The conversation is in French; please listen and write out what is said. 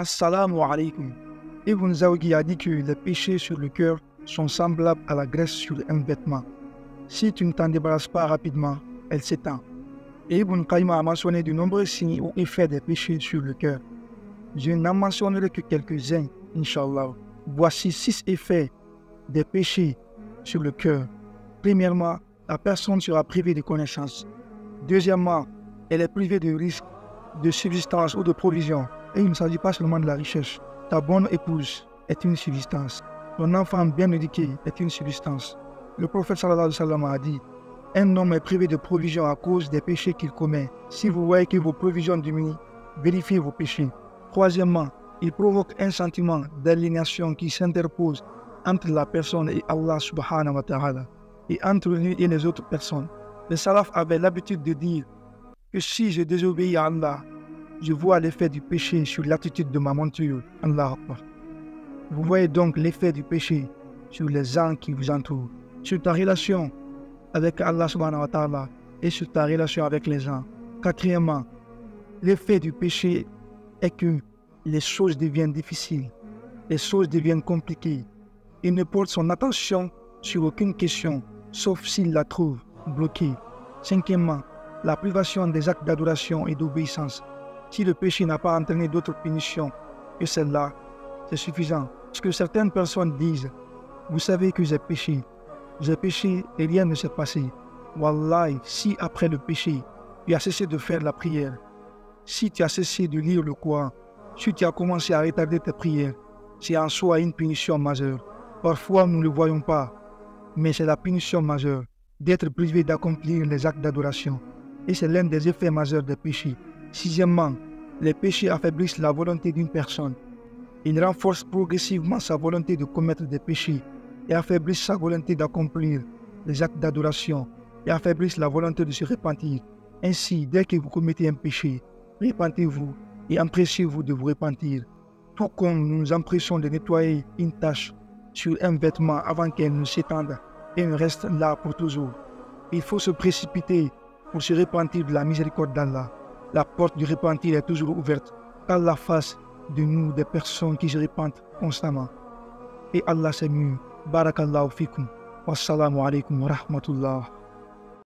Assalamu alaikum. Ibn Zawgi a dit que les péchés sur le cœur sont semblables à la graisse sur un vêtement. Si tu ne t'en débarrasses pas rapidement, elle s'étend. Et Ibn Qayyim a mentionné de nombreux signes ou effets des péchés sur le cœur. Je n'en mentionnerai que quelques-uns, Inch'Allah. Voici 6 effets des péchés sur le cœur. Premièrement, la personne sera privée de connaissances. Deuxièmement, elle est privée de risques, de subsistance ou de provision. Et il ne s'agit pas seulement de la richesse. Ta bonne épouse est une subsistance. Ton enfant bien éduqué est une subsistance. Le prophète sallallahu alayhi wa sallam a dit: un homme est privé de provision à cause des péchés qu'il commet. Si vous voyez que vos provisions diminuent, vérifiez vos péchés. Troisièmement, il provoque un sentiment d'aliénation qui s'interpose entre la personne et Allah subhanahu wa ta'ala, et entre lui et les autres personnes. Les salafs avaient l'habitude de dire que si je désobéis à Allah, je vois l'effet du péché sur l'attitude de ma monture. Allah Akbar. Vous voyez donc l'effet du péché sur les gens qui vous entourent, sur ta relation avec Allah subhanahu wa ta'ala et sur ta relation avec les gens. Quatrièmement, l'effet du péché est que les choses deviennent difficiles, les choses deviennent compliquées. Il ne porte son attention sur aucune question, sauf s'il la trouve bloquée. Cinquièmement, la privation des actes d'adoration et d'obéissance. Si le péché n'a pas entraîné d'autres punitions que celle-là, c'est suffisant. Parce que certaines personnes disent: vous savez que j'ai péché et rien ne s'est passé. Wallahi, si après le péché, tu as cessé de faire la prière, si tu as cessé de lire le Coran, si tu as commencé à retarder tes prières, c'est en soi une punition majeure. Parfois, nous ne le voyons pas, mais c'est la punition majeure d'être privé d'accomplir les actes d'adoration. Et c'est l'un des effets majeurs des péchés. Sixièmement, les péchés affaiblissent la volonté d'une personne. Ils renforcent progressivement sa volonté de commettre des péchés et affaiblissent sa volonté d'accomplir les actes d'adoration et affaiblissent la volonté de se repentir. Ainsi, dès que vous commettez un péché, repentez-vous et empressez-vous de vous repentir. Tout comme nous nous empressons de nettoyer une tache sur un vêtement avant qu'elle ne s'étende et ne reste là pour toujours. Il faut se précipiter pour se repentir de la miséricorde d'Allah. La porte du repentir est toujours ouverte. qu'Allah fasse de nous des personnes qui se repentent constamment. Et Allah c'est mieux. Barakallahu fikum. Wassalamu alaikum wa rahmatullah.